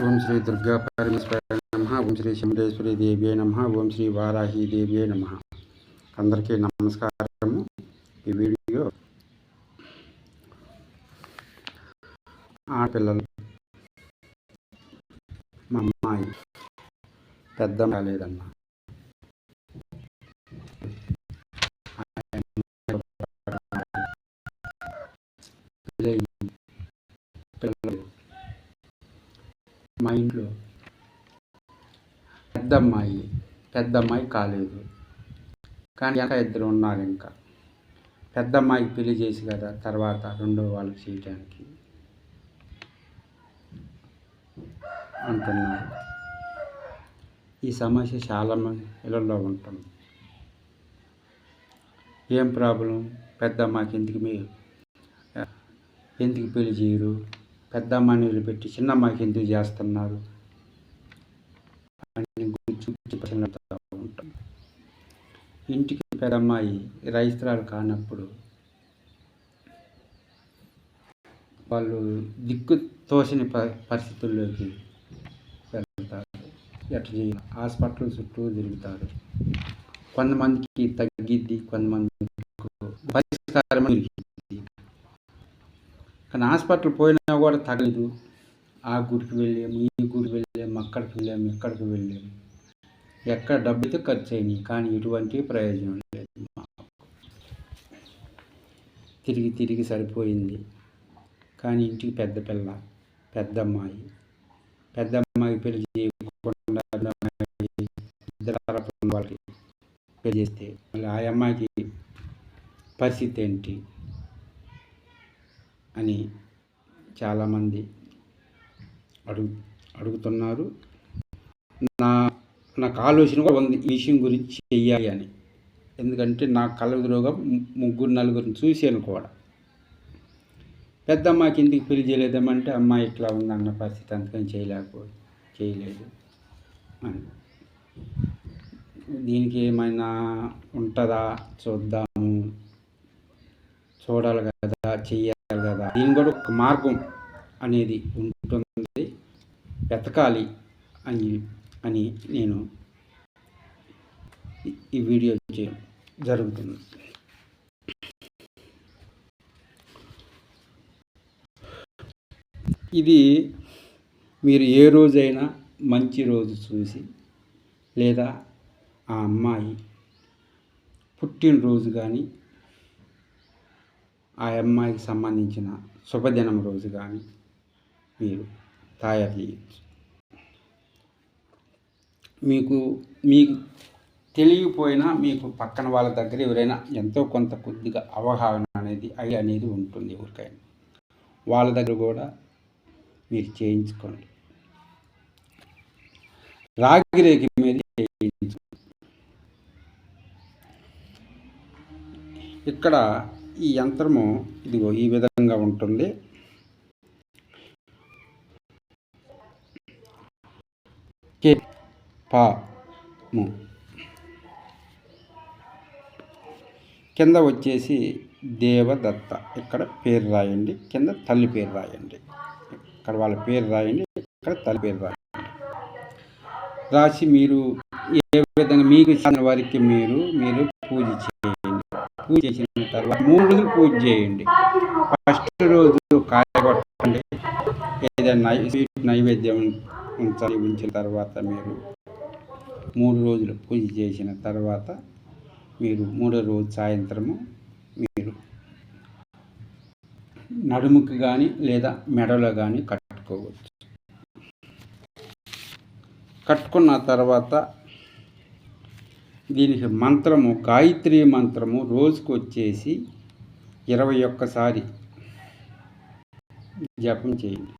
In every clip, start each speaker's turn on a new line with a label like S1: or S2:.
S1: ఓం శ్రీ దుర్గా పరమేశ్వరాయ నమః. ఓం శ్రీ శంభేశ్వరి దేవ్యే నమః. ఓం శ్రీ వారాహి దేవ్యే నమః. అందరికీ నమస్కారము. ఈ వీడియో ఆడపిల్లలు, మా అమ్మాయి పెద్ద కాలేదమ్మా, పిల్లలు మా ఇంట్లో పెద్ద అమ్మాయి కాలేదు, కానీ ఇంకా ఇద్దరు ఉన్నారు. ఇంకా పెద్ద అమ్మాయికి పెళ్లి చేసి కదా తర్వాత రెండో వాళ్ళకి చేయడానికి అంటున్నారు. ఈ సమస్య చాలామంది ఇళ్ళల్లో ఉంటుంది. ఏం ప్రాబ్లం? పెద్ద అమ్మాయికి ఎందుకు పెళ్లి చేయరు, పెద్ద అమ్మాయిని వదిలిపెట్టి చిన్న అమ్మాయికి ఎందుకు చేస్తున్నారు అని గురించి ఉంటాం. ఇంటికి పెద్ద అమ్మాయి రైతురాలు కానప్పుడు వాళ్ళు దిక్కు తోసిన పరిస్థితుల్లోకి వెళ్తారు. ఎట్లా చేయాలి? హాస్పిటల్ చుట్టూ తిరుగుతారు. కొంతమందికి తగ్గిద్ది, కొంతమందికి పరిష్కారం దొరికిద్ది. కానీ హాస్పిటల్ పోయినా కూడా తగ్గలేదు. ఆ గుడికి వెళ్ళాము, ఈ గుడికి వెళ్ళాము, అక్కడికి వెళ్ళాము, ఇక్కడికి వెళ్ళాము. ఎక్కడ డబ్బు అయితే ఖర్చు అయినాయి, కానీ ఎటువంటి ప్రయోజనం లేదు. తిరిగి సరిపోయింది. కానీ ఇంటికి పెద్ద అమ్మాయి పెళ్లి చేయకుండా ఇద్దరు వాళ్ళకి పెళ్లి చేస్తే మళ్ళీ ఆ అమ్మాయికి పరిస్థితి ఏంటి అని చాలామంది అడుగుతున్నారు. నాకు ఆలోచన కూడా ఉంది ఈ విషయం గురించి చెయ్యాలి అని. ఎందుకంటే నా కళ్ళెదురుగా 3-4 చూశాను కూడా. పెద్ద అమ్మాయికి ఇంటికి పెళ్లి చేయలేదేమంటే అమ్మాయి ఇట్లా ఉందన్న పరిస్థితి, అందుకని చేయలేదు అని. దీనికి ఏమైనా ఉంటుందా చూద్దాము, చూడాలి కదా, చెయ్యాలి కదా. దీని కూడా ఒక మార్గం అనేది ఉంటుంది, వెతకాలి అని నేను ఈ వీడియో చేయడం జరుగుతుంది. ఇది మీరు ఏ రోజైనా మంచి రోజు చూసి, లేదా ఆ అమ్మాయి పుట్టినరోజు కానీ, ఆ అమ్మాయికి సంబంధించిన శుభదినం రోజు కానీ మీరు తయారు చేయవచ్చు. మీకు తెలియకపోయినా మీకు పక్కన వాళ్ళ దగ్గర ఎవరైనా ఎంతో కొంత కొద్దిగా అవగాహన అనేది ఉంటుంది. ఎవరికైనా వాళ్ళ దగ్గర కూడా మీరు చేయించుకోండి. రాగి రేఖ మీద చేయించుకోండి. ఇక్కడ ఈ యంత్రము ఇదిగో ఈ విధంగా ఉంటుంది. పాము కింద వచ్చేసి దేవదత్త, ఇక్కడ పేరు రాయండి, కింద తల్లి పేరు రాయండి. ఇక్కడ వాళ్ళ పేరు రాయండి, ఇక్కడ తల్లి పేరు రాయండి. రాసి మీరు ఏ విధంగా మీకు ఇచ్చిన వారికి మీరు పూజ చేయండి. పూజ చేసిన తర్వాత 3 రోజులు పూజ చేయండి. ఫస్ట్ రోజు కాయగొట్టండి, ఏదైనా స్వీట్ నైవేద్యం ఉంచిన తర్వాత మీరు 3 రోజులు పూజ చేసిన తర్వాత మీరు 3వ రోజు సాయంత్రము మీరు నడుముకి కానీ లేదా మెడలో కానీ కట్టుకోవచ్చు. కట్టుకున్న తర్వాత దీనికి మంత్రము, గాయత్రి మంత్రము రోజుకు వచ్చేసి 21 సారి జపం చేయండి.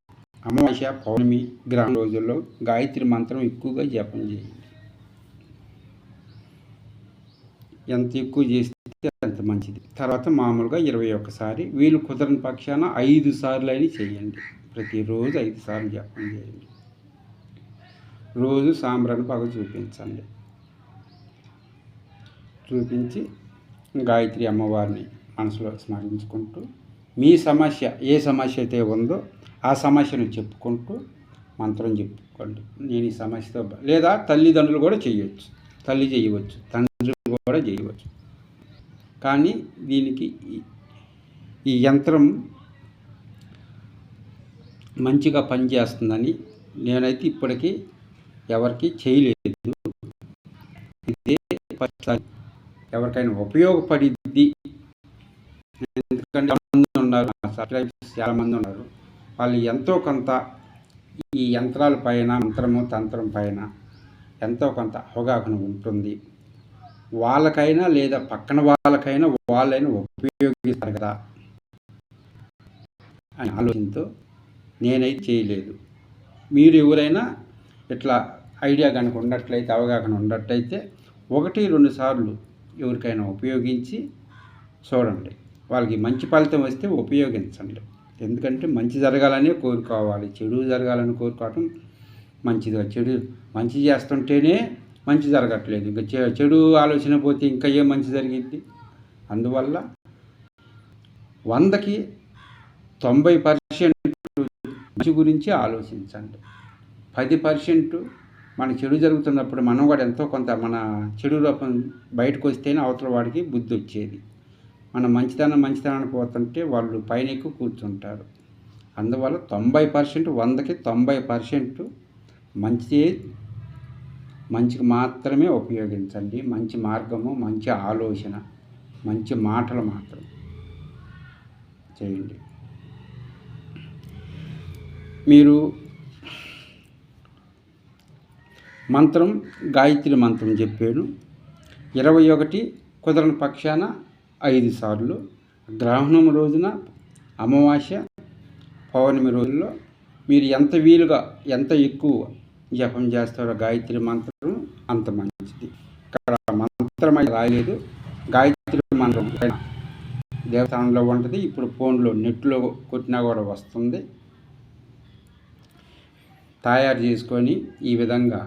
S1: అమావాస్య, పౌర్ణమి, గ్రహణ రోజుల్లో గాయత్రి మంత్రం ఎక్కువగా జపం చేయండి. ఎంత ఎక్కువ చేస్తే అంత మంచిది. తర్వాత మామూలుగా 21 సారి, వీళ్ళు కుదరని పక్షాన 5 సార్లు అయినా చేయండి. ప్రతిరోజు 5 సార్లు జపం చేయండి. రోజు సాంబ్రాణి పగ చూపించి గాయత్రి అమ్మవారిని మనసులో స్మరించుకుంటూ మీ సమస్య ఏ సమస్య అయితే ఉందో ఆ సమస్యను చెప్పుకుంటూ మంత్రం చెప్పుకోండి. నేను ఈ సమస్యతో లేదా తల్లిదండ్రులు కూడా చేయవచ్చు, తల్లి చేయవచ్చు, తండ్రి కూడా చేయవచ్చు. కానీ దీనికి ఈ యంత్రం మంచిగా పనిచేస్తుందని నేనైతే ఇప్పటికీ ఎవరికి చేయలేదు. ఇదే ఫస్ట్ ఎవరికైనా ఉపయోగపడిద్ది. ఎందుకంటే చాలామంది ఉన్నారు, సబ్స్క్రైబర్స్ చాలామంది ఉన్నారు, వాళ్ళు ఎంతో కొంత ఈ యంత్రాల పైన, మంత్రము తంత్రం పైన ఎంతో కొంత అవగాహన ఉంటుంది. వాళ్ళకైనా లేదా పక్కన వాళ్ళకైనా వాళ్ళైనా ఉపయోగిస్తారు కదా అని ఆలోచనతో నేనైతే చేయలేదు. మీరు ఎవరైనా ఇట్లా ఐడియా కనుక ఉన్నట్లయితే, అవగాహన ఉన్నట్లయితే 1-2 సార్లు ఎవరికైనా ఉపయోగించి చూడండి. వాళ్ళకి మంచి ఫలితం వస్తే ఉపయోగించండి. ఎందుకంటే మంచి జరగాలనే కోరుకోవాలి, చెడు జరగాలని కోరుకోవటం మంచిది. మంచి చేస్తుంటేనే మంచి జరగట్లేదు, ఇంకా చెడు ఆలోచన పోతే ఇంకా ఏం మంచి జరిగింది. అందువల్ల 100కి 90% మంచి గురించి ఆలోచించండి. 10% మన చెడు జరుగుతున్నప్పుడు మనం కూడా ఎంతో కొంత మన చెడు రూపం బయటకు వస్తేనే అవతల వాడికి బుద్ధి వచ్చేది. మన మంచితనానికి పోతుంటే వాళ్ళు పైన ఎక్కువ కూర్చుంటారు. అందువల్ల 90%, 100కి 90% మంచికి మాత్రమే ఉపయోగించండి. మంచి మార్గము, మంచి ఆలోచన, మంచి మాటలు మాత్రం చేయండి. మీరు మంత్రం, గాయత్రి మంత్రం చెప్పాను. 21 కుదరని పక్షాన 5 సార్లు, గ్రహణం రోజున, అమావాస్య, పౌర్ణమి రోజుల్లో మీరు ఎంత వీలుగా ఎంత ఎక్కువ జపం చేస్తారో గాయత్రి మంత్రం అంత మంచిది. ఇక్కడ మంత్రం అయితే రాయలేదు, గాయత్రి మంత్రం దేవస్థానంలో ఉంటుంది. ఇప్పుడు ఫోన్లో నెట్లో కొట్టినా కూడా వస్తుంది. తయారు చేసుకొని ఈ విధంగా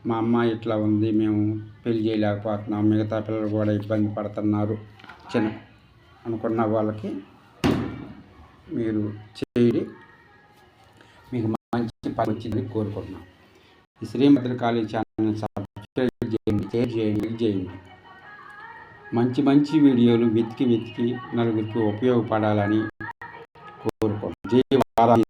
S1: మా అమ్మాయి ఇట్లా ఉంది, మేము పెళ్లి చేయలేకపోతున్నాం, మిగతా పిల్లలు కూడా ఇబ్బంది పడుతున్నారు అనుకున్న వాళ్ళకి మీరు చేయండి. మీకు మంచి పని వచ్చిందని కోరుకుంటున్నాం. ఈ శ్రీభద్రకాళి ఛానల్ సబ్స్క్రైబ్ చేయండి, షేర్ చేయండి. మంచి వీడియోలు వెతికి నలుగురికి ఉపయోగపడాలని కోరుకుంటున్నాం. జై వారాహి.